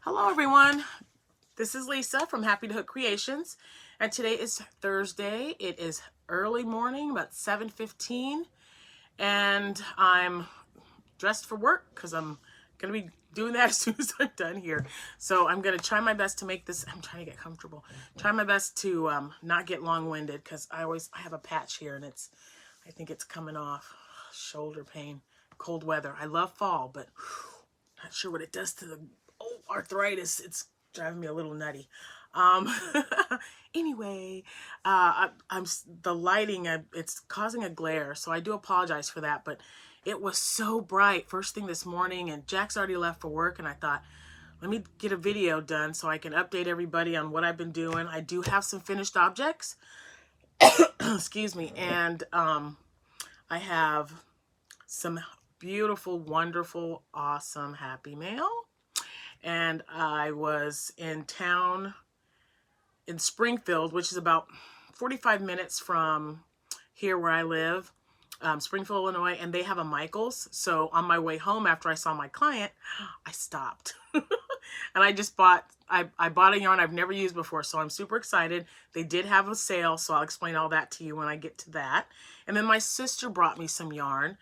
Hello everyone, this is Lisa from Happy to Hook Creations, and today is Thursday. It is early morning, about 7:15, and I'm dressed for work because I'm going to be doing that as soon as I'm done here. So I'm going to try my best to make this, I'm trying to get comfortable, try my best to not get long-winded because I have a patch here and I think it's coming off. Shoulder pain, cold weather. I love fall, but not sure what it does to the arthritis. It's driving me a little nutty. Um, anyway, I'm the lighting. It's causing a glare, so I do apologize for that. But it was so bright first thing this morning, and Jack's already left for work, and I thought, let me get a video done so I can update everybody on what I've been doing. I do have some finished objects. Excuse me, and I have some beautiful, wonderful, awesome happy mail. And I was in town in Springfield, which is about 45 minutes from here where I live, Springfield, Illinois, and they have a Michael's. So on my way home after I saw my client, I stopped. And I just bought, I bought a yarn I've never used before, so I'm super excited. They did have a sale, so I'll explain all that to you when I get to that. And then my sister brought me some yarn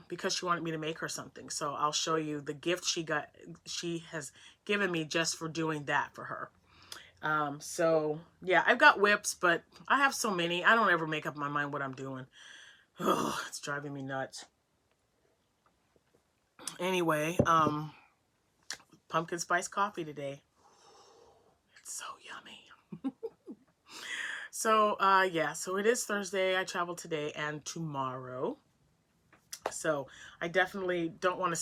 because she wanted me to make her something. So I'll show you the gift she has given me just for doing that for her. So yeah, I've got whips, but I have so many, I don't ever make up my mind what I'm doing. Oh, it's driving me nuts. Anyway, pumpkin spice coffee today. It's so yummy. So, yeah, so it is Thursday. I travel today and tomorrow. So I definitely don't want to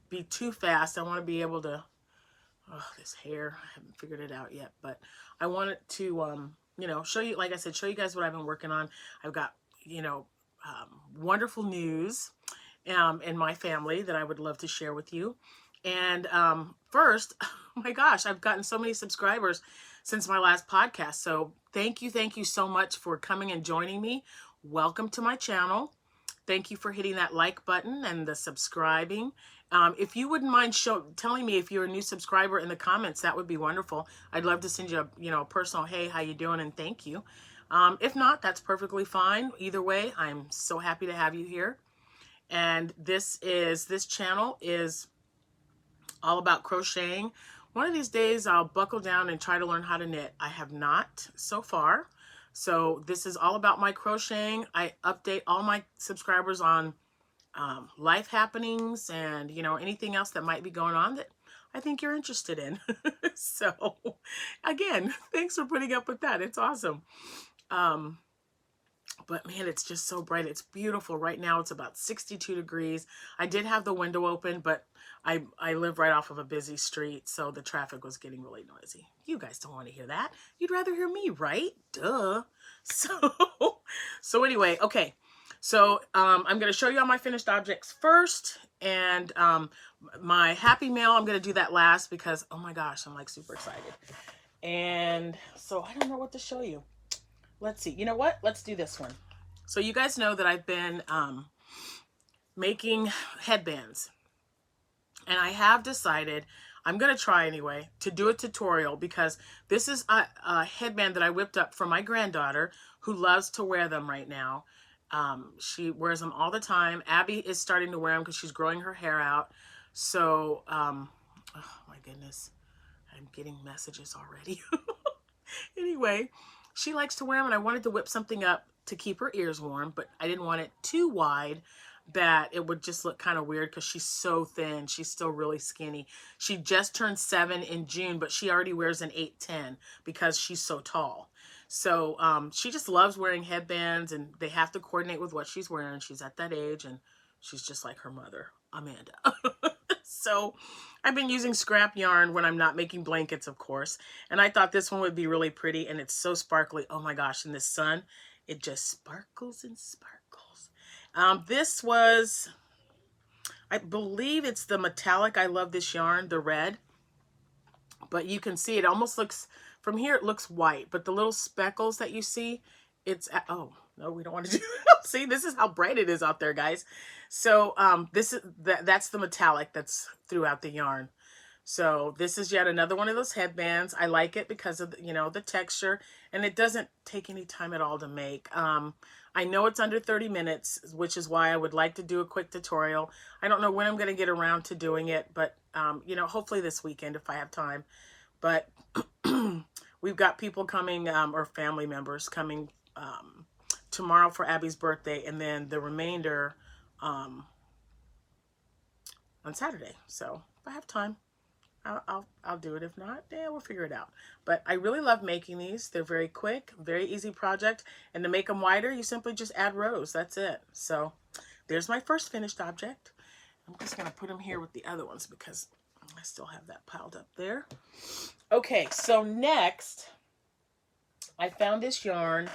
be too fast. I want to be able to, oh, this hair, I haven't figured it out yet, but I wanted to, you know, show you, like I said, show you guys what I've been working on. I've got, you know, wonderful news in my family that I would love to share with you. And first, oh my gosh, I've gotten so many subscribers since my last podcast. So thank you so much for coming and joining me. Welcome to my channel. Thank you for hitting that like button and the subscribing. If you wouldn't mind telling me if you're a new subscriber in the comments, that would be wonderful. I'd love to send you a personal, hey, how you doing, and thank you. If not, that's perfectly fine. Either way, I'm so happy to have you here. And this channel is all about crocheting. One of these days, I'll buckle down and try to learn how to knit. I have not so far. So this is all about my crocheting. I update all my subscribers on life happenings and, you know, anything else that might be going on that I think you're interested in. So again, thanks for putting up with that. It's awesome. But man, it's just so bright. It's beautiful. Right now it's about 62 degrees. I did have the window open, but I live right off of a busy street, so the traffic was getting really noisy. You guys don't want to hear that. You'd rather hear me, right? Duh. So anyway, okay. So I'm going to show you all my finished objects first, and my happy mail, I'm going to do that last because, oh my gosh, I'm like super excited. And so I don't know what to show you. Let's see. You know what? Let's do this one. So you guys know that I've been making headbands. And I have decided, I'm going to try anyway, to do a tutorial because this is a headband that I whipped up for my granddaughter who loves to wear them right now. She wears them all the time. Abby is starting to wear them because she's growing her hair out. So, oh my goodness, I'm getting messages already. Anyway, she likes to wear them, and I wanted to whip something up to keep her ears warm, but I didn't want it too wide that it would just look kind of weird because she's so thin. She's still really skinny. She just turned 7 in June, but she already wears an 8'10" because she's so tall. So she just loves wearing headbands, and they have to coordinate with what she's wearing. She's at that age, and she's just like her mother, Amanda. So I've been using scrap yarn when I'm not making blankets, of course. And I thought this one would be really pretty, and it's so sparkly. Oh my gosh, in the sun, it just sparkles and sparkles. This was, I believe it's the metallic. I love this yarn, the red. But you can see it almost looks, from here it looks white. But the little speckles that you see, it's, oh, no, we don't want to do that. See, this is how bright it is out there, guys. So that's the metallic that's throughout the yarn. So this is yet another one of those headbands. I like it because of, you know, the texture, and it doesn't take any time at all to make. I know it's under 30 minutes, which is why I would like to do a quick tutorial. I don't know when I'm going to get around to doing it, but, you know, hopefully this weekend if I have time. But we've got people coming, or family members coming tomorrow for Abby's birthday, and then the remainder on Saturday. So if I have time, I'll do it. If not, yeah, we'll figure it out. But I really love making these. They're very quick, very easy project. And to make them wider, you simply just add rows. That's it. So there's my first finished object. I'm just going to put them here with the other ones because I still have that piled up there. Okay, so next, I found this yarn.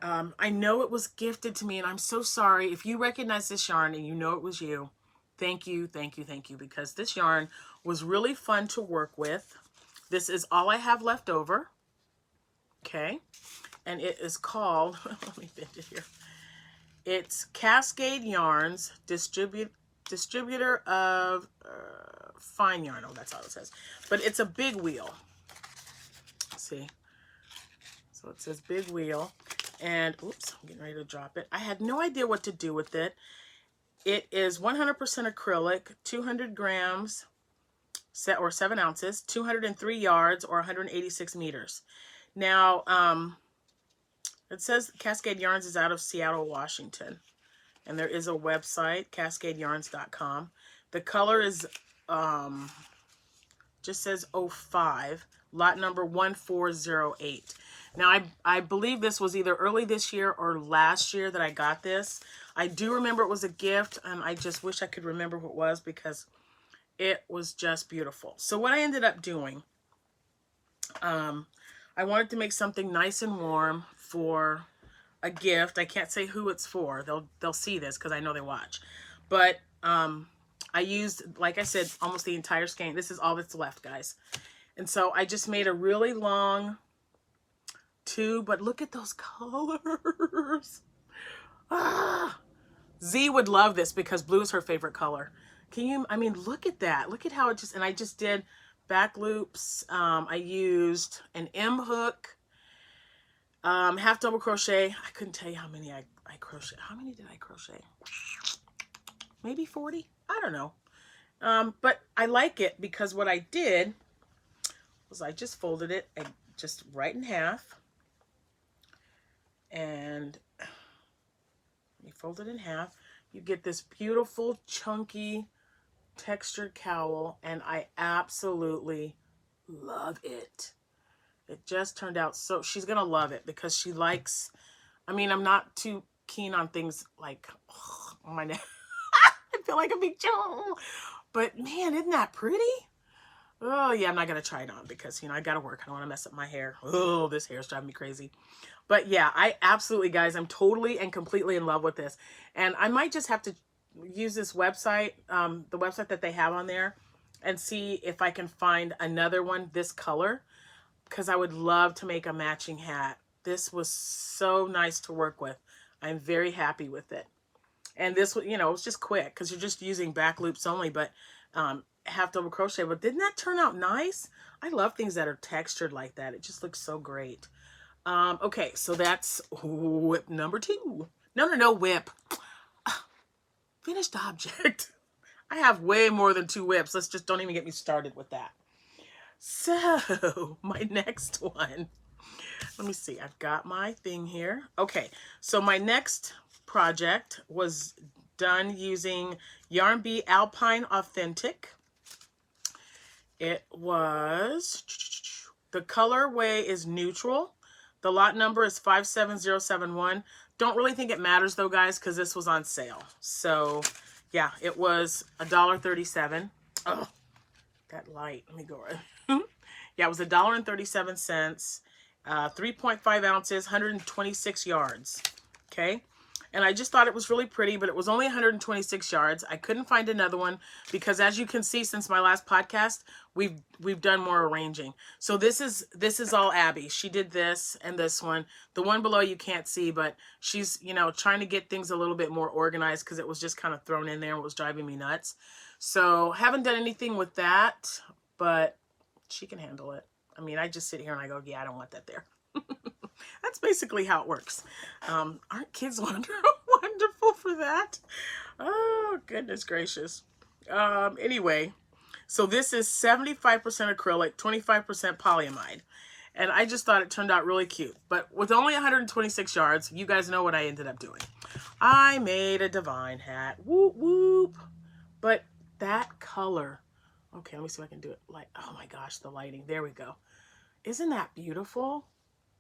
I know it was gifted to me, and I'm so sorry. If you recognize this yarn and you know it was you, thank you, thank you, thank you, because this yarn was really fun to work with. This is all I have left over. Okay. And it is called, let me bend it here. It's Cascade Yarns, distributor of fine yarn. Oh, that's all it says. But it's a big wheel. Let's see. So it says big wheel. And, oops, I'm getting ready to drop it. I had no idea what to do with it. It is 100% acrylic, 200 grams, or 7 ounces, 203 yards, or 186 meters. Now, it says Cascade Yarns is out of Seattle, Washington. And there is a website, cascadeyarns.com. The color is, just says 05, lot number 1408. Now, I believe this was either early this year or last year that I got this. I do remember it was a gift, and I just wish I could remember what it was because it was just beautiful. So what I ended up doing, I wanted to make something nice and warm for a gift. I can't say who it's for. They'll see this because I know they watch. But I used, like I said, almost the entire skein. This is all that's left, guys. And so I just made a really long tube, but look at those colors. Ah, Z would love this because blue is her favorite color. Can you, I mean, look at that. Look at how it just, and I just did back loops. I used an M hook, half double crochet. I couldn't tell you how many I crochet. How many did I crochet? Maybe 40? I don't know. But I like it because what I did was I just folded it just right in half. And you fold it in half. You get this beautiful, chunky, textured cowl, and I absolutely love it. It just turned out so, she's gonna love it because she likes, I mean, I'm not too keen on things like, oh, on my neck. I feel like a big Joe. But man, isn't that pretty? Oh yeah, I'm not gonna try it on because, you know, I gotta work. I don't want to mess up my hair. Oh, this hair's driving me crazy. But yeah, I absolutely, guys, I'm totally and completely in love with this. And I might just have to use this website, the website that they have on there, and see if I can find another one this color, because I would love to make a matching hat. This was so nice to work with. I'm very happy with it. And this, you know, it was just quick because you're just using back loops only, but half double crochet. But didn't that turn out nice? I love things that are textured like that. It just looks so great. Okay, so that's whip number 2. No, whip. Finished object. I have way more than 2 whips. Let's just don't even get me started with that. So, my next one. Let me see. I've got my thing here. Okay, so my next project was done using Yarn Bee Alpine Authentic. It was, the colorway is neutral. The lot number is 57071. Don't really think it matters though, guys, because this was on sale. So yeah, it was $1.37. Oh, that light. Let me go right. Yeah, it was $1.37. 3.5 ounces, 126 yards. Okay. And I just thought it was really pretty, but it was only 126 yards. I couldn't find another one because, as you can see, since my last podcast, we've done more arranging. So this is all Abby. She did this and this one. The one below you can't see, but she's, you know, trying to get things a little bit more organized because it was just kind of thrown in there and it was driving me nuts. So haven't done anything with that, but she can handle it. I mean, I just sit here and I go, yeah, I don't want that there. That's basically how it works. Aren't kids wonderful for that? Oh, goodness gracious. Anyway, so this is 75% acrylic, 25% polyamide. And I just thought it turned out really cute. But with only 126 yards, you guys know what I ended up doing. I made a divine hat. Whoop, whoop. But that color. Okay, let me see if I can do it. Like, oh my gosh, the lighting. There we go. Isn't that beautiful?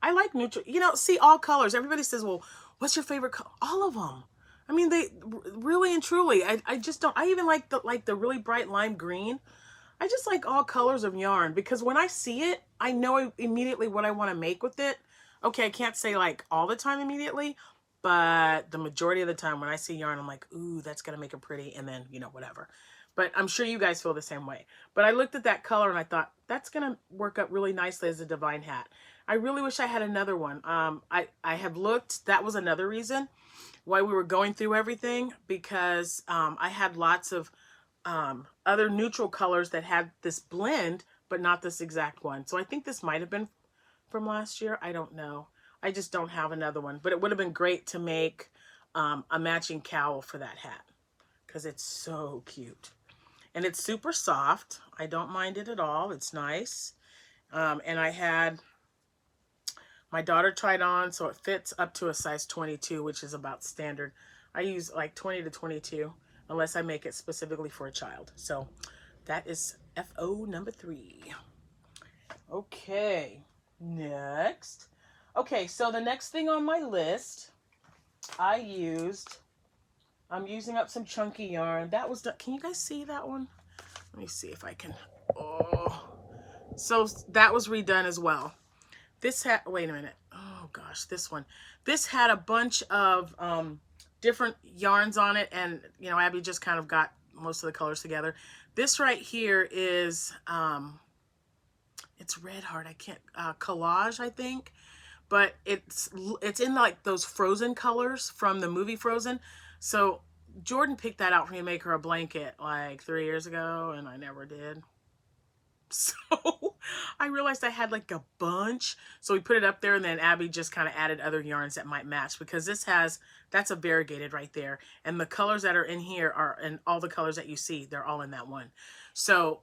I like neutral. You know, see, all colors. Everybody says, well, what's your favorite color? All of them. I mean, they really and truly, I just don't. I even like the really bright lime green. I just like all colors of yarn because when I see it, I know immediately what I want to make with it. Okay, I can't say like all the time immediately, but the majority of the time when I see yarn, I'm like, ooh, that's going to make it pretty. And then, you know, whatever. But I'm sure you guys feel the same way. But I looked at that color and I thought, that's going to work up really nicely as a divine hat. I really wish I had another one. I have looked. That was another reason why we were going through everything, because I had lots of other neutral colors that had this blend, but not this exact one. So I think this might have been from last year. I don't know. I just don't have another one. But it would have been great to make a matching cowl for that hat because it's so cute. And it's super soft. I don't mind it at all. It's nice. And I had my daughter tried on, so it fits up to a size 22, which is about standard. I use like 20 to 22, unless I make it specifically for a child. So that is FO number 3. Okay, next. Okay, so the next thing on my list, I'm using up some chunky yarn. That was done. Can you guys see that one? Let me see if I can. Oh, so that was redone as well. This had, wait a minute. Oh gosh, this one. This had a bunch of different yarns on it, and you know, Abby just kind of got most of the colors together. This right here is it's Red Heart. I can't collage, I think, but it's in like those Frozen colors from the movie Frozen. So Jordan picked that out for me to make her a blanket like 3 years ago, and I never did. So I realized I had like a bunch. So we put it up there, and then Abby just kind of added other yarns that might match, because this has, that's a variegated right there. And the colors that are in here are, and all the colors that you see, they're all in that one. So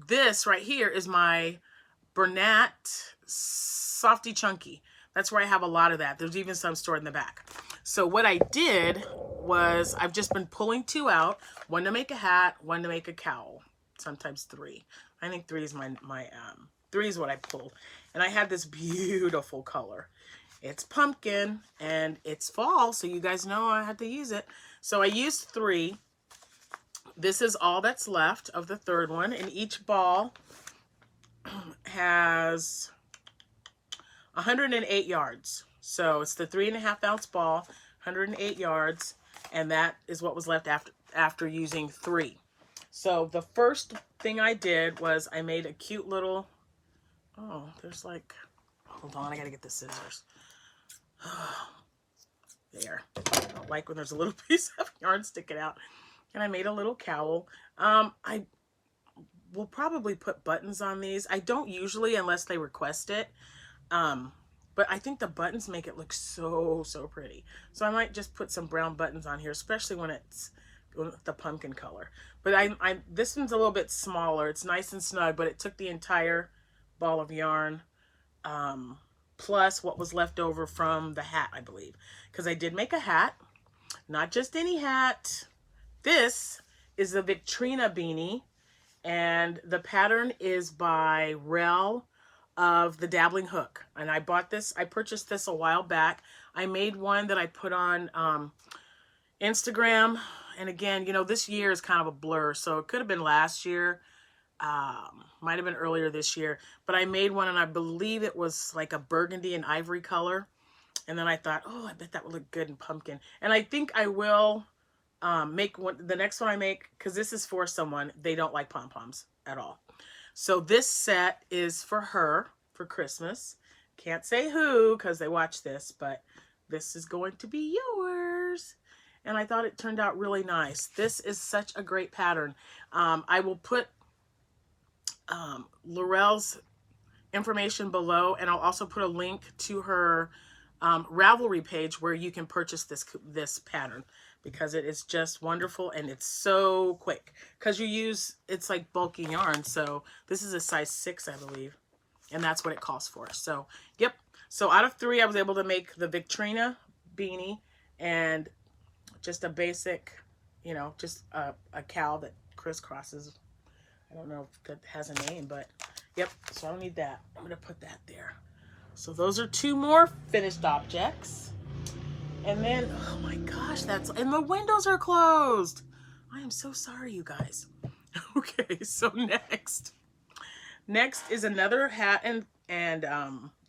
this right here is my Bernat Softy Chunky. That's where I have a lot of that. There's even some stored in the back. So what I did was I've just been pulling 2 out, one to make a hat, one to make a cowl, sometimes 3. I think 3 is my 3 is what I pulled. And I had this beautiful color. It's pumpkin and it's fall, so you guys know I had to use it. So I used 3. This is all that's left of the 3rd one, and each ball has 108 yards. So it's the 3.5 ounce ball, 108 yards, and that is what was left after using 3. So the first thing I did was I made a cute little, oh, there's like, hold on, I gotta get the scissors. There. I don't like when there's a little piece of yarn sticking out. And I made a little cowl. I will probably put buttons on these. I don't usually unless they request it. But I think the buttons make it look so, so pretty. So I might just put some brown buttons on here, especially when it's the pumpkin color. But this one's a little bit smaller. It's nice and snug, but it took the entire ball of yarn, plus what was left over from the hat, I believe. Because I did make a hat, not just any hat. This is the Victrina Beanie, and the pattern is by Rel of the Dabbling Hook. And I purchased this a while back. I made one that I put on Instagram. And again, you know, this year is kind of a blur, so it could have been last year, might have been earlier this year, but I made one and I believe it was like a burgundy and ivory color. And then I thought, oh, I bet that would look good in pumpkin. And I think I will make one, the next one I make, because this is for someone, they don't like pom-poms at all. So this set is for her for Christmas. Can't say who because they watch this, but this is going to be yours. And I thought it turned out really nice. This is such a great pattern. I will put Laurel's information below, and I'll also put a link to her Ravelry page where you can purchase this pattern, because it is just wonderful and it's so quick because it's like bulky yarn. So this is a size 6, I believe, and that's what it calls for. So yep, so out of 3 I was able to make the Victrina beanie and just a basic, you know, just a cowl that crisscrosses. I don't know if that has a name, but yep, so I don't need that. I'm gonna put that there. So those are 2 more finished objects. And then, oh my gosh, and the windows are closed. I am so sorry, you guys. Okay, so next is another hat and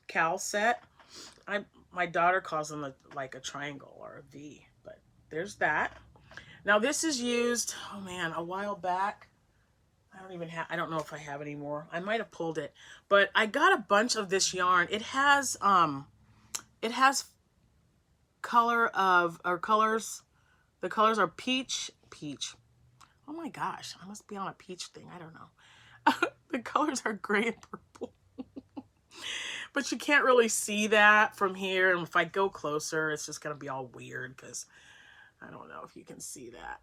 cowl set. My daughter calls them like a triangle or a V, but there's that. Now this is used, oh man, a while back. I don't know if I have any more. I might have pulled it, but I got a bunch of this yarn. It has colors. The colors are peach. Oh my gosh, I must be on a peach thing. I don't know. The colors are gray and purple. But you can't really see that from here. And if I go closer, it's just going to be all weird because I don't know if you can see that.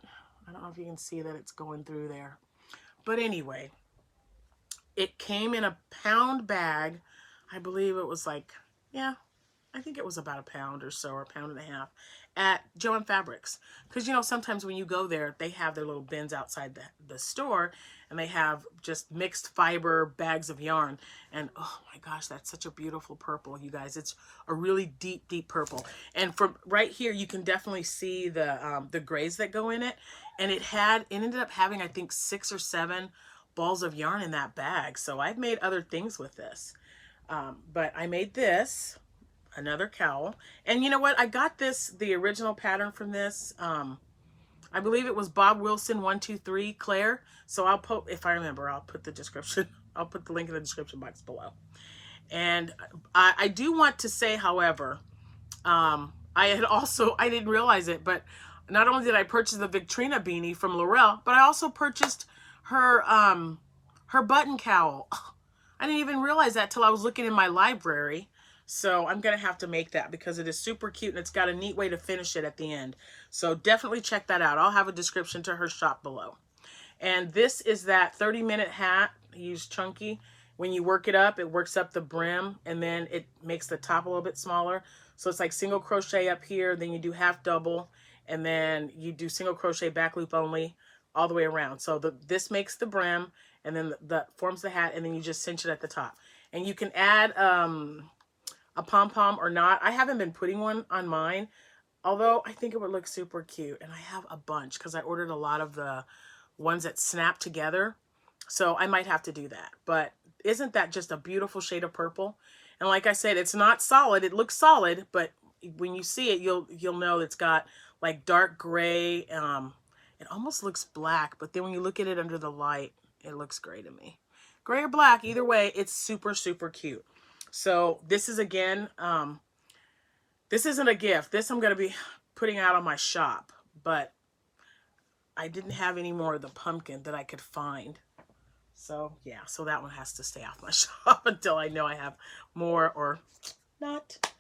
I don't know if you can see that it's going through there. But anyway, it came in a pound bag. I believe it was like, yeah, I think it was about a pound or so, or a pound and a half at Joann Fabrics. Because, you know, sometimes when you go there, they have their little bins outside the store, and they have just mixed fiber bags of yarn. And oh my gosh, that's such a beautiful purple, you guys. It's a really deep, deep purple. And from right here, you can definitely see the grays that go in it. And it ended up having, I think, 6 or 7 balls of yarn in that bag. So I've made other things with this. But I made this, another cowl. And you know what? I got the original pattern from this. I believe it was Bob Wilson 123 Claire. So if I remember, I'll put the description. I'll put the link in the description box below. And I do want to say, however, I didn't realize it, but not only did I purchase the Victrina beanie from Laurel, but I also purchased her button cowl. I didn't even realize that till I was looking in my library. So I'm going to have to make that because it is super cute and it's got a neat way to finish it at the end. So definitely check that out. I'll have a description to her shop below. And this is that 30-minute hat. I use chunky. When you work it up, it works up the brim and then it makes the top a little bit smaller. So it's like single crochet up here, then you do half double, and then you do single crochet back loop only all the way around. So this makes the brim, and then that forms the hat, and then you just cinch it at the top. And you can add a pom-pom or not. I haven't been putting one on mine, although I think it would look super cute. And I have a bunch because I ordered a lot of the ones that snap together. So I might have to do that. But isn't that just a beautiful shade of purple? And like I said, it's not solid. It looks solid, but when you see it, you'll know it's got like dark gray. It almost looks black, but then when you look at it under the light, it looks gray to me. Gray or black, either way, it's super, super cute. So this is, again, this isn't a gift. This I'm going to be putting out on my shop, but I didn't have any more of the pumpkin that I could find. So yeah, so that one has to stay off my shop until I know I have more or not.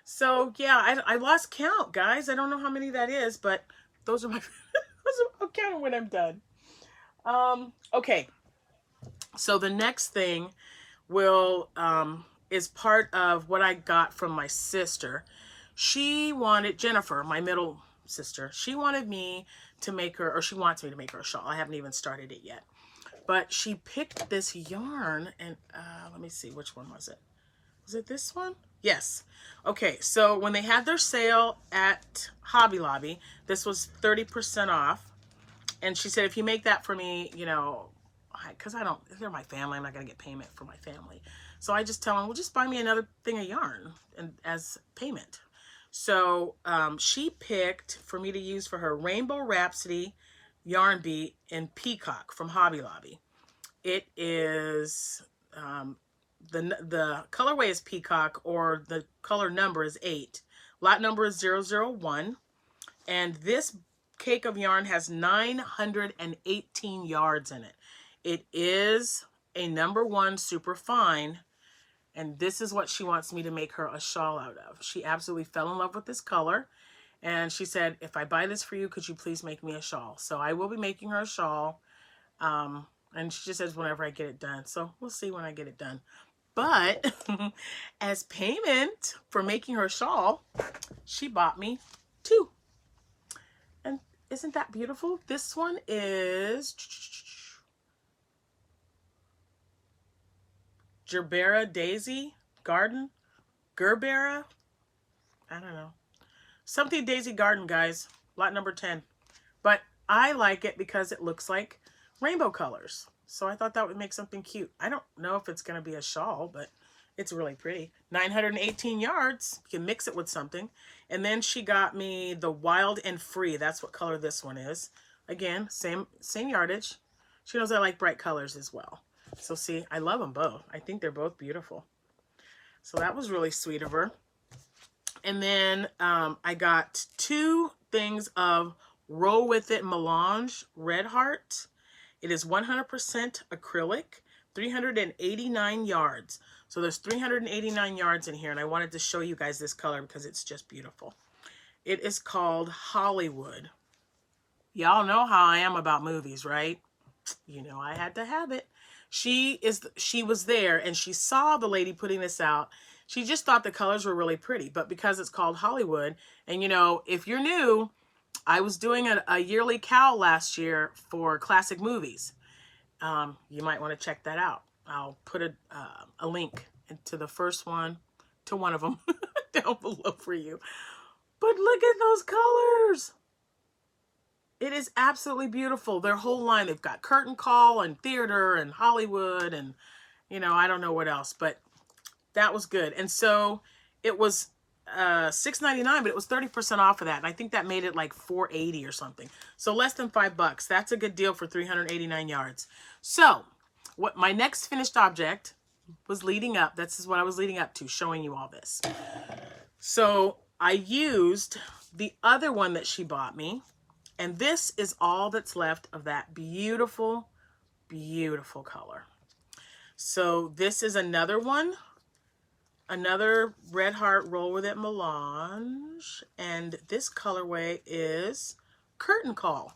So yeah, I lost count, guys. I don't know how many that is, but those are my, I'll count them when I'm done. Okay. So the next thing is part of what I got from my sister. She wanted, Jennifer, my middle sister, she wanted me to make her, or she wants me to make her a shawl. I haven't even started it yet. But she picked this yarn, and let me see, which one was it? Was it this one? Yes. Okay, so when they had their sale at Hobby Lobby, this was 30% off. And she said, if you make that for me, you know, because they're my family, I'm not going to get payment for my family. So I just tell them, well, just buy me another thing of yarn as payment. So she picked for me to use for her Rainbow Rhapsody yarn beat in Peacock from Hobby Lobby. It is, the colorway is Peacock, or the color number is 8. Lot number is 001. And this cake of yarn has 918 yards in it. It is a #1 super fine. And this is what she wants me to make her a shawl out of. She absolutely fell in love with this color. And she said, if I buy this for you, could you please make me a shawl? So I will be making her a shawl. And she just says whenever I get it done. So we'll see when I get it done. But as payment for making her a shawl, she bought me 2. And isn't that beautiful? This one is Gerbera Daisy Garden. Gerbera? I don't know. Something Daisy Garden, guys. Lot number 10. But I like it because it looks like rainbow colors. So I thought that would make something cute. I don't know if it's going to be a shawl, but it's really pretty. 918 yards. You can mix it with something. And then she got me the Wild and Free. That's what color this one is. Again, same yardage. She knows I like bright colors as well. So see, I love them both. I think they're both beautiful. So that was really sweet of her. And then I got 2 things of Roll With It Melange Red Heart. It is 100% acrylic, 389 yards. So there's 389 yards in here, and I wanted to show you guys this color because it's just beautiful. It is called Hollywood. Y'all know how I am about movies, right? You know I had to have it. She was there, and she saw the lady putting this out. She just thought the colors were really pretty, but because it's called Hollywood, and you know, if you're new, I was doing a yearly cowl last year for classic movies. You might want to check that out. I'll put a link to the first one, to one of them down below for you. But look at those colors. It is absolutely beautiful. Their whole line, they've got curtain call and theater and Hollywood and, you know, I don't know what else, but that was good. And so it was $6.99, but it was 30% off of that. And I think that made it like $4.80 or something. So less than $5. That's a good deal for 389 yards. So what my next finished object was leading up. This is what I was leading up to, showing you all this. So I used the other one that she bought me. And this is all that's left of that beautiful, beautiful color. So this is another one. Another Red Heart Roll With It Melange. And this colorway is Curtain Call.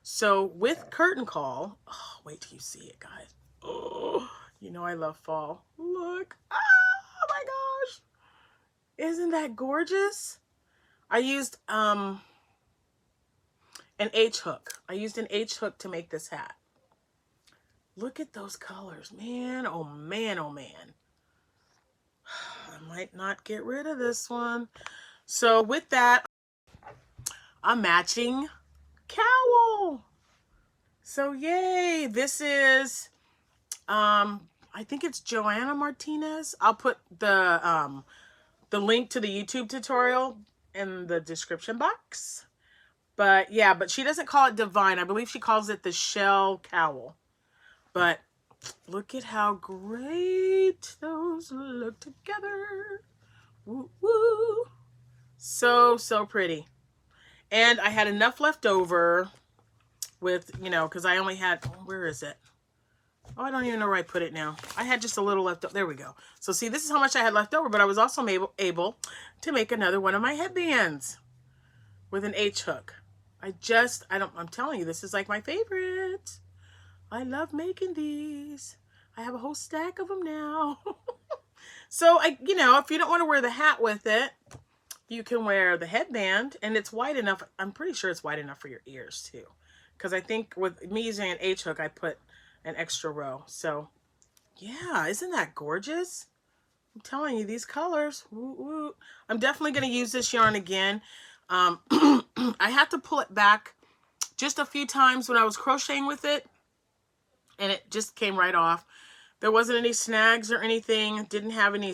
So with Curtain Call, oh, wait till you see it, guys. Oh, you know I love fall. Look. Oh my gosh. Isn't that gorgeous? I used an H hook. I used an H hook to make this hat. Look at those colors, man. Oh man, oh man. I might not get rid of this one. So with that, a matching cowl. So yay, this is, I think it's Joanna Martinez. I'll put the link to the YouTube tutorial in the description box. But yeah, but she doesn't call it Divine. I believe she calls it the Shell Cowl. But look at how great those look together. Woo, woo. So, so pretty. And I had enough left over with, you know, because I only had, where is it? Oh, I don't even know where I put it now. I had just a little left over. There we go. So see, this is how much I had left over, but I was also able to make another one of my headbands with an H hook. I'm telling you, this is like my favorite. I love making these. I have a whole stack of them now. So, you know, if you don't want to wear the hat with it, you can wear the headband, and it's wide enough. I'm pretty sure it's wide enough for your ears too. Because I think with me using an H hook, I put an extra row. So, yeah, isn't that gorgeous? I'm telling you, these colors. Woo, woo. I'm definitely going to use this yarn again. I had to pull it back just a few times when I was crocheting with it, and it just came right off. There wasn't any snags or anything. Didn't have any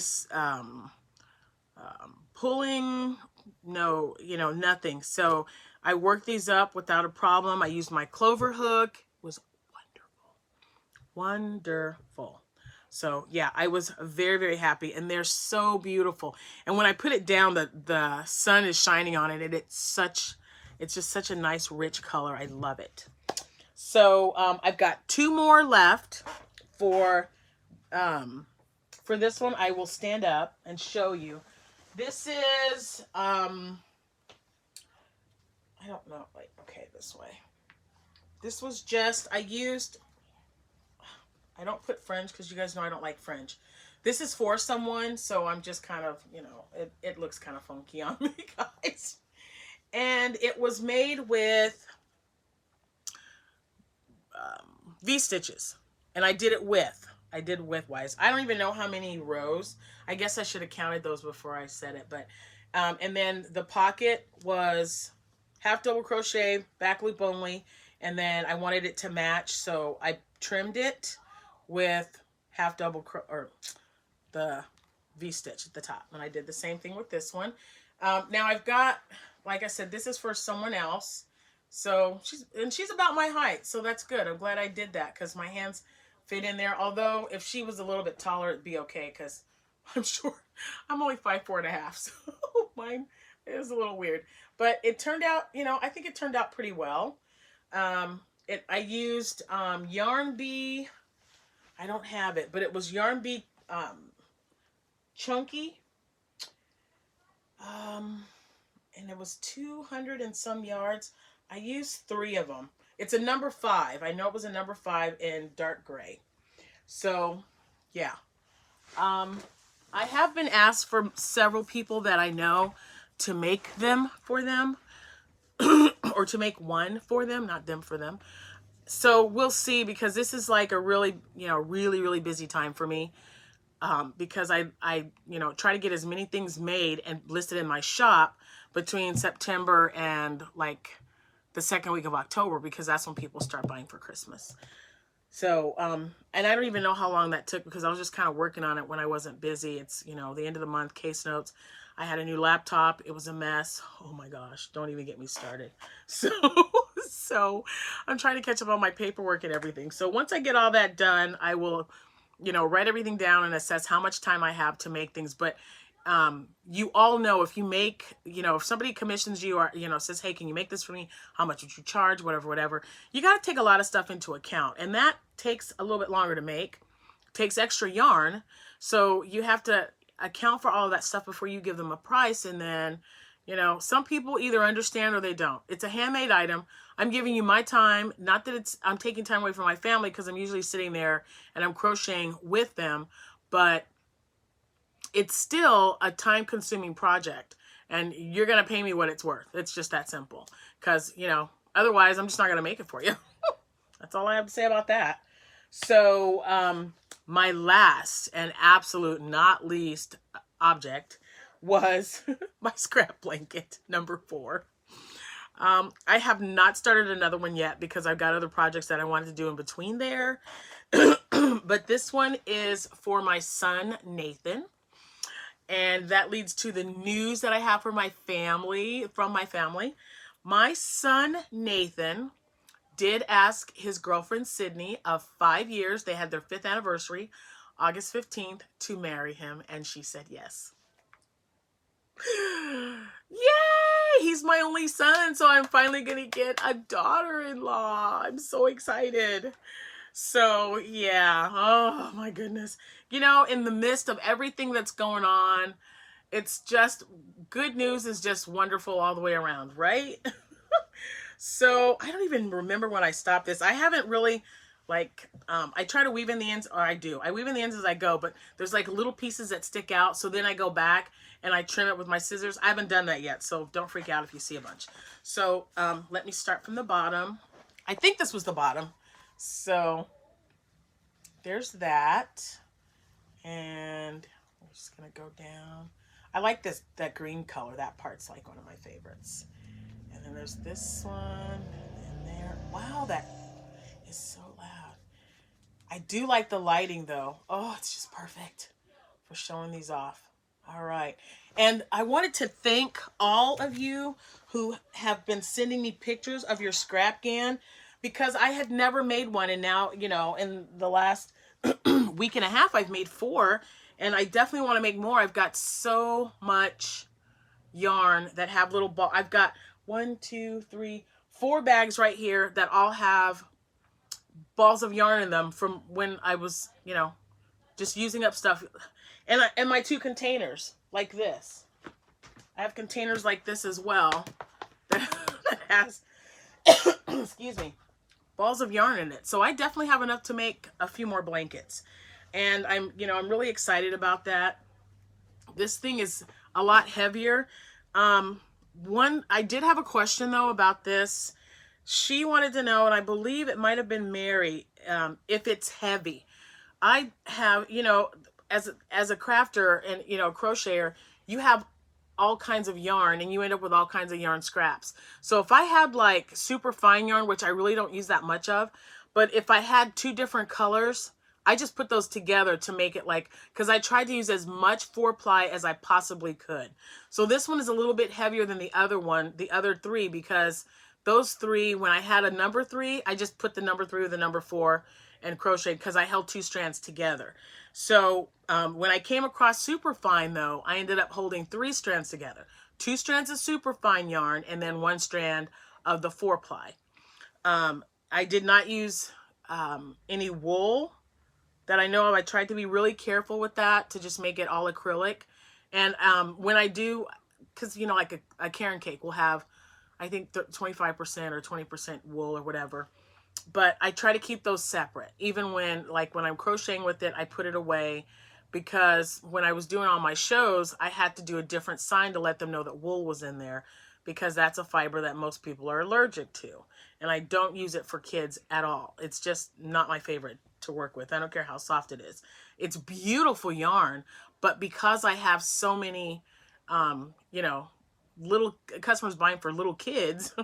pulling, no, you know, nothing. So I worked these up without a problem. I used my clover hook. It was wonderful. Wonderful. So yeah, I was very, very happy, and they're so beautiful. And when I put it down, the sun is shining on it, and it's just such a nice, rich color. I love it. So I've got 2 more left For this one, I will stand up and show you. This is, I don't know, like, okay, this way. This was just, I don't put fringe because you guys know I don't like fringe. This is for someone, so I'm just kind of, you know, it looks kind of funky on me, guys. And it was made with V-stitches. And I did widthwise. I don't even know how many rows. I guess I should have counted those before I said it. But and then the pocket was half double crochet, back loop only. And then I wanted it to match, so I trimmed it with half double or the V-stitch at the top. And I did the same thing with this one. Now I've got, like I said, this is for someone else. So she's about my height, so that's good. I'm glad I did that because my hands fit in there. Although if she was a little bit taller, it'd be okay because I'm sure I'm only 5'4.5", so mine is a little weird. But it turned out, you know, I think it turned out pretty well. I used Yarn Bee. I don't have it, but it was Yarn Bee Chunky. And it was 200 and some yards. I used 3 of them. It's a number 5. I know it was a number 5 in dark gray. So, yeah. I have been asked for several people that I know to make them for them. Or to make one for them, not them for them. So we'll see, because this is like a really, you know, really busy time for me. Because I you know, try to get as many things made and listed in my shop between September and like the second week of October, because that's when people start buying for Christmas. So, and I don't even know how long that took because I was just kind of working on it when I wasn't busy. It's, you know, the end of the month, case notes. I had a new laptop. It was a mess. Oh my gosh, don't even get me started. So I'm trying to catch up on my paperwork and everything. So once I get all that done, I will, you know, write everything down and assess how much time I have to make things. But you all know, if you make, you know, if somebody commissions you or, you know, says, hey, can you make this for me? How much would you charge? Whatever. You got to take a lot of stuff into account. And that takes a little bit longer to make. Takes extra yarn. So you have to account for all of that stuff before you give them a price. And then, you know, some people either understand or they don't. It's a handmade item. I'm giving you my time. Not that I'm taking time away from my family, because I'm usually sitting there and I'm crocheting with them. But it's still a time-consuming project, and you're going to pay me what it's worth. It's just that simple, because, you know, otherwise I'm just not going to make it for you. That's all I have to say about that. So my last and absolute not least object was my scrap blanket, number 4. I have not started another one yet because I've got other projects that I wanted to do in between there. But this one is for my son, Nathan. And that leads to the news that I have for my family, from my family. My son, Nathan, did ask his girlfriend, Sydney, of 5 years, they had their 5th anniversary, August 15th, to marry him. And she said yes. Yay! He's my only son, so I'm finally going to get a daughter-in-law. I'm so excited. So, yeah. Oh, my goodness. You know, in the midst of everything that's going on, it's just, good news is just wonderful all the way around, right? So, I don't even remember when I stopped this. I haven't really, like, I try to weave in the ends, or I do. I weave in the ends as I go, but there's like little pieces that stick out, so then I go back and I trim it with my scissors. I haven't done that yet, so don't freak out if you see a bunch. So, let me start from the bottom. I think this was the bottom. So, there's that. And we're just going to go down. I like that green color. That part's like one of my favorites. And then there's this one. And there. Wow, that is so loud. I do like the lighting, though. Oh, it's just perfect for showing these off. All right. And I wanted to thank all of you who have been sending me pictures of your scrap GAN, because I had never made one. And now, you know, in the last week and a half, I've made 4. And I definitely want to make more. I've got so much yarn that have little ball. I've got 1, 2, 3, 4 bags right here that all have balls of yarn in them from when I was, just using up stuff. And my 2 containers like this. I have containers like this as well that has, excuse me, balls of yarn in it. So I definitely have enough to make a few more blankets. And I'm really excited about that. This thing is a lot heavier. I did have a question though about this. She wanted to know, and I believe it might have been Mary, if it's heavy. I have, as a crafter and, crocheter, you have all kinds of yarn and you end up with all kinds of yarn scraps. So if I had like super fine yarn, which I really don't use that much of, but if I had 2 different colors, I just put those together to make it like, because I tried to use as much 4-ply as I possibly could. So this one is a little bit heavier than the other 3, because those 3, when I had a number 3, I just put the number 3 with the number 4 and crocheted because I held 2 strands together. So when I came across super fine though, I ended up holding 3 strands together. 2 strands of super fine yarn and then 1 strand of the 4-ply. I did not use any wool that I know of. I tried to be really careful with that to just make it all acrylic. And when I do, because like a Caron cake will have, I think 25% or 20% wool or whatever. But I try to keep those separate. Even when I'm crocheting with it, I put it away, because when I was doing all my shows, I had to do a different sign to let them know that wool was in there, because that's a fiber that most people are allergic to. And I don't use it for kids at all. It's just not my favorite to work with. I don't care how soft it is. It's beautiful yarn, but because I have so many, little customers buying for little kids,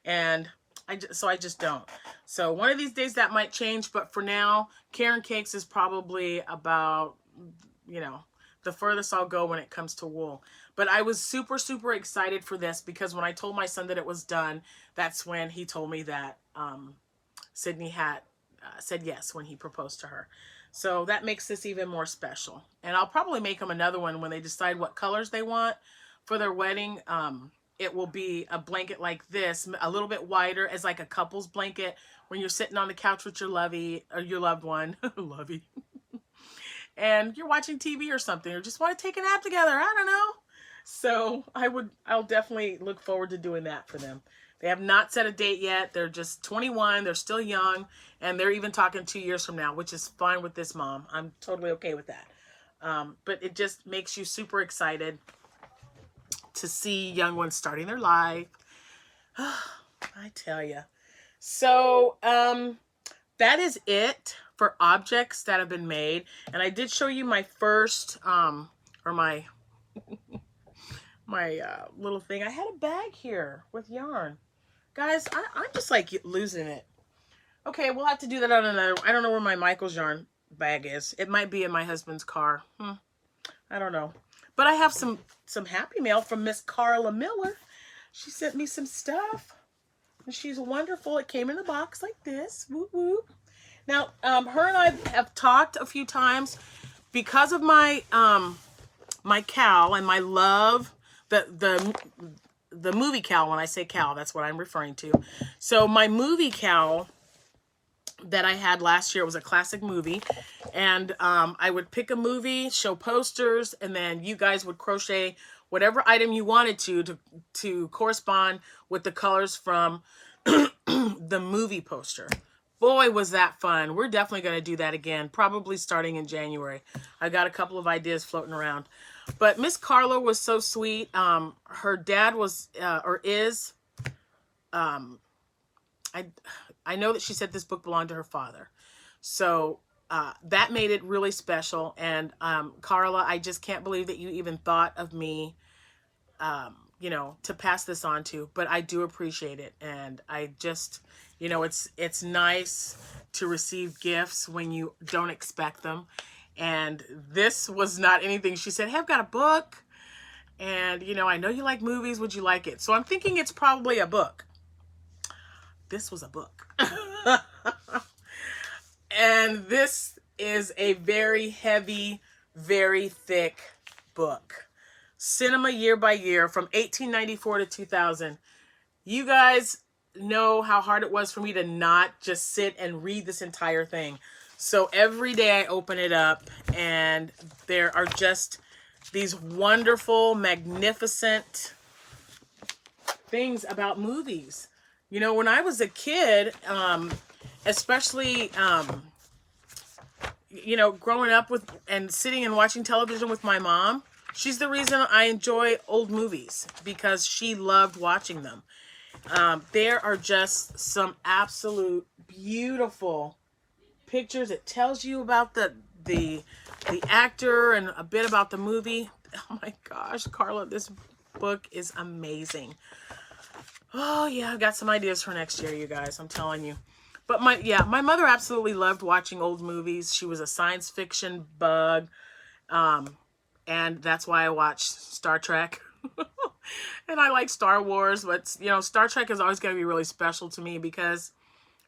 and I just don't. So one of these days that might change, but for now, Caron Cakes is probably about, the furthest I'll go when it comes to wool. But I was super, super excited for this, because when I told my son that it was done, that's when he told me that Sydney had said yes when he proposed to her. So that makes this even more special. And I'll probably make them another one when they decide what colors they want for their wedding. It will be a blanket like this, a little bit wider, as like a couple's blanket when you're sitting on the couch with your lovey or your loved one, lovey, and you're watching TV or something, or just want to take a nap together. I don't know. So I'll definitely look forward to doing that for them. They have not set a date yet. They're just 21. They're still young, and they're even talking 2 years from now, which is fine with this mom. I'm totally okay with that. But it just makes you super excited to see young ones starting their life. I tell you. So that is it for objects that have been made. And I did show you my first, or my little thing. I had a bag here with yarn. Guys, I'm just like losing it. Okay, we'll have to do that on another. I don't know where my Michael's yarn bag is. It might be in my husband's car. I don't know. But I have some happy mail from Miss Carla Miller. She sent me some stuff. And she's wonderful. It came in a box like this. Woo woo. Now, her and I have talked a few times because of my my cowl and my love, the movie cowl. When I say cowl, that's what I'm referring to. So my movie cowl that I had last year was a classic movie, and I would pick a movie, show posters, and then you guys would crochet whatever item you wanted to correspond with the colors from the movie poster. Boy, was that fun. We're definitely going to do that again, probably starting in January. I got a couple of ideas floating around. But Miss Carla was so sweet. Her dad was, or is, I know that she said this book belonged to her father. So that made it really special. And Carla, I just can't believe that you even thought of me, to pass this on to. But I do appreciate it. And I just, it's nice to receive gifts when you don't expect them. And this was not anything. She said, hey, I've got a book. And, I know you like movies. Would you like it? So I'm thinking it's probably a book. This was a book. And this is a very heavy, very thick book. Cinema Year by Year from 1894 to 2000. You guys, know how hard it was for me to not just sit and read this entire thing. So every day I open it up and there are just these wonderful, magnificent things about movies. You know, when I was a kid, especially, you know, growing up with and sitting and watching television with my mom, she's the reason I enjoy old movies, because she loved watching them. There are just some absolute beautiful pictures. It tells you about the actor and a bit about the movie. Oh my gosh, Carla, this book is amazing. Oh yeah, I've got some ideas for next year, you guys. I'm telling you. But my mother absolutely loved watching old movies. She was a science fiction bug. And that's why I watch Star Trek. And I like Star Wars, but you know, Star Trek is always going to be really special to me because,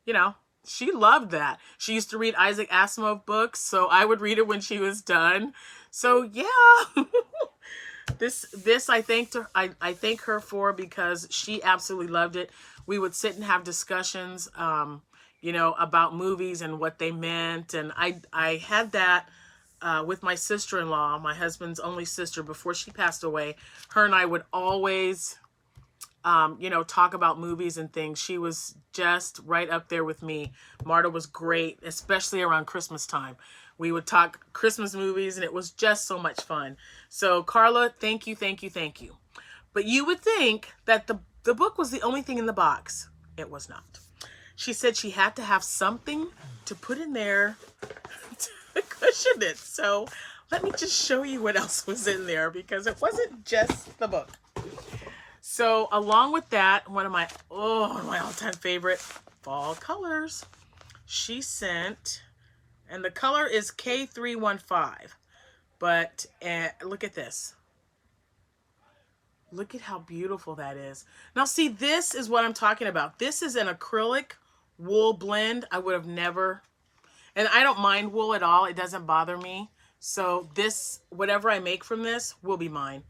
you know, she loved that. She used to read Isaac Asimov books, so I would read it when she was done. So yeah. This I thanked her. I thank her for, because she absolutely loved it. We would sit and have discussions, you know, about movies and what they meant. And I had that with my sister-in-law, my husband's only sister, before she passed away. Her and I would always, you know, talk about movies and things. She was just right up there with me. Marta was great, especially around Christmas time. We would talk Christmas movies, and it was just so much fun. So, Carla, thank you, thank you, thank you. But you would think that the book was the only thing in the box. It was not. She said she had to have something to put in there to cushion it. So, let me just show you what else was in there, because it wasn't just the book. So, along with that, one of my all-time favorite fall colors, she sent, and the color is K315. But look at this. Look at how beautiful that is. Now, see, this is what I'm talking about. This is an acrylic wool blend. I would have never, and I don't mind wool at all. It doesn't bother me. So this, whatever I make from this, will be mine.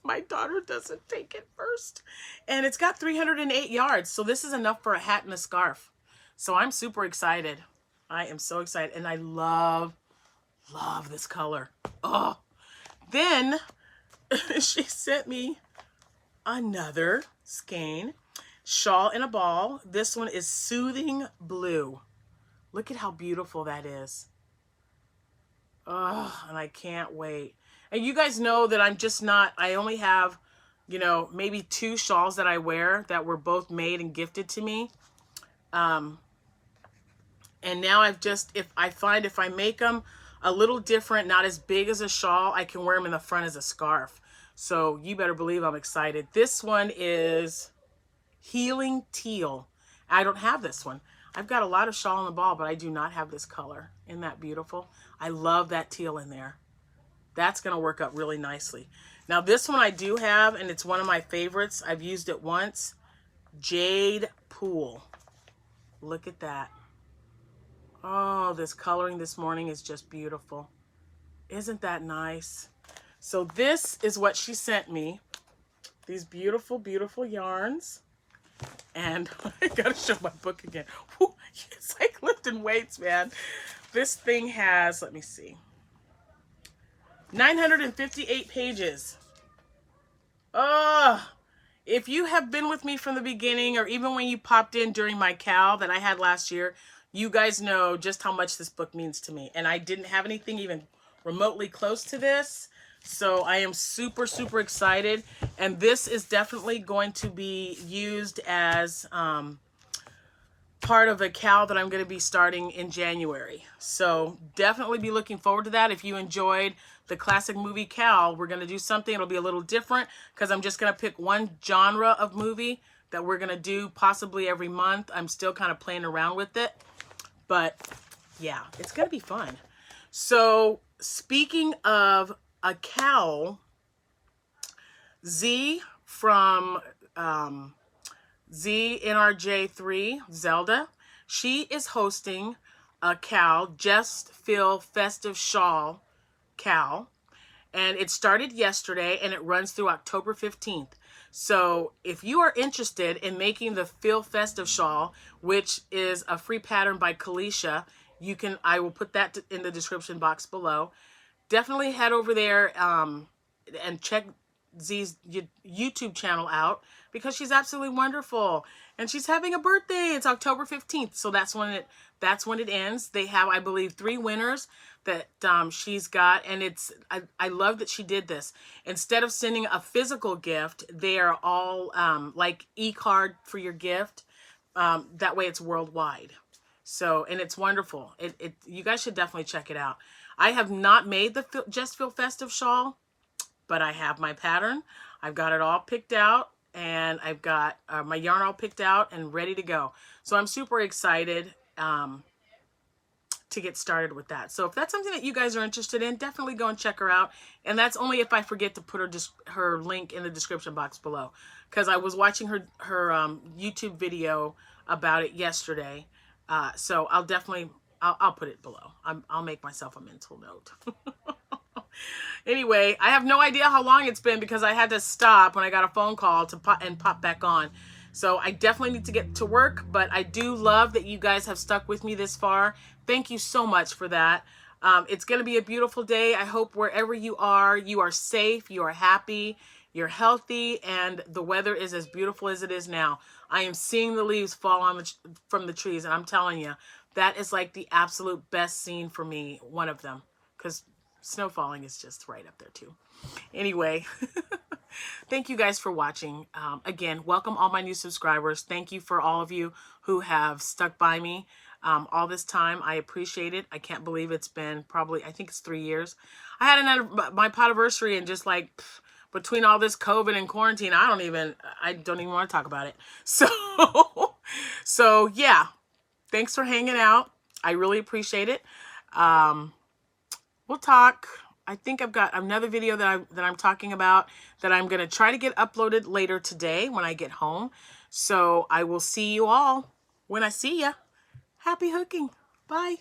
My daughter doesn't take it first. And it's got 308 yards. So this is enough for a hat and a scarf. So I'm super excited. I am so excited. And I love this color. Oh, then she sent me another skein shawl in a ball. This one is Soothing Blue. Look at how beautiful that is. Oh, and I can't wait. And you guys know that I'm just not, I only have, you know, maybe 2 shawls that I wear that were both made and gifted to me. And now I've just, if I make them a little different, not as big as a shawl, I can wear them in the front as a scarf. So you better believe I'm excited. This one is Healing Teal. I don't have this one. I've got a lot of shawl in the ball, but I do not have this color. Isn't that beautiful? I love that teal in there. That's going to work up really nicely. Now this one I do have, and it's one of my favorites. I've used it once. Jade Pool. Look at that. Oh, this coloring this morning is just beautiful. Isn't that nice? So this is what she sent me. These beautiful, beautiful yarns. And I gotta show my book again. Whew, it's like lifting weights, man. This thing has, let me see, 958 pages. If you have been with me from the beginning, or even when you popped in during my CAL that I had last year, you guys know just how much this book means to me. And I didn't have anything even remotely close to this. So I am super, super excited. And this is definitely going to be used as part of a CAL that I'm going to be starting in January. So definitely be looking forward to that. If you enjoyed the classic movie CAL, we're going to do something. It'll be a little different because I'm just going to pick one genre of movie that we're going to do possibly every month. I'm still kind of playing around with it. But yeah, it's going to be fun. So speaking of a CAL, Z from ZNRJ3, Zelda, she is hosting a CAL, Just Feel Festive Shawl CAL. And it started yesterday and it runs through October 15th. So if you are interested in making the Feel Festive shawl, which is a free pattern by Kalisha, I will put that in the description box below. Definitely head over there and check Z's YouTube channel out, because she's absolutely wonderful. And she's having a birthday. It's October 15th. So that's when it ends. They have, I believe, 3 winners that she's got. And I love that she did this. Instead of sending a physical gift, they are all like e-card for your gift. That way it's worldwide. So, and it's wonderful. You guys should definitely check it out. I have not made the Just Feel Festive shawl, but I have my pattern. I've got it all picked out, and I've got my yarn all picked out and ready to go. So I'm super excited to get started with that. So if that's something that you guys are interested in, definitely go and check her out. And that's only if I forget to put her link in the description box below, because I was watching her YouTube video about it yesterday. So I'll put it below. I'll make myself a mental note. Anyway, I have no idea how long it's been, because I had to stop when I got a phone call to pop back on. So I definitely need to get to work, but I do love that you guys have stuck with me this far. Thank you so much for that. It's going to be a beautiful day. I hope wherever you are safe, you are happy, you're healthy, and the weather is as beautiful as it is now. I am seeing the leaves fall from the trees, and I'm telling you, that is like the absolute best scene for me, one of them, because snow falling is just right up there too. Anyway, thank you guys for watching. Again, welcome all my new subscribers. Thank you for all of you who have stuck by me all this time. I appreciate it. I can't believe it's been probably, I think it's 3 years. I had my podiversary, and just like between all this COVID and quarantine, I don't even want to talk about it. So yeah, thanks for hanging out. I really appreciate it. We'll talk. I think I've got another video that I'm talking about that I'm going to try to get uploaded later today when I get home. So I will see you all when I see ya. Happy hooking. Bye.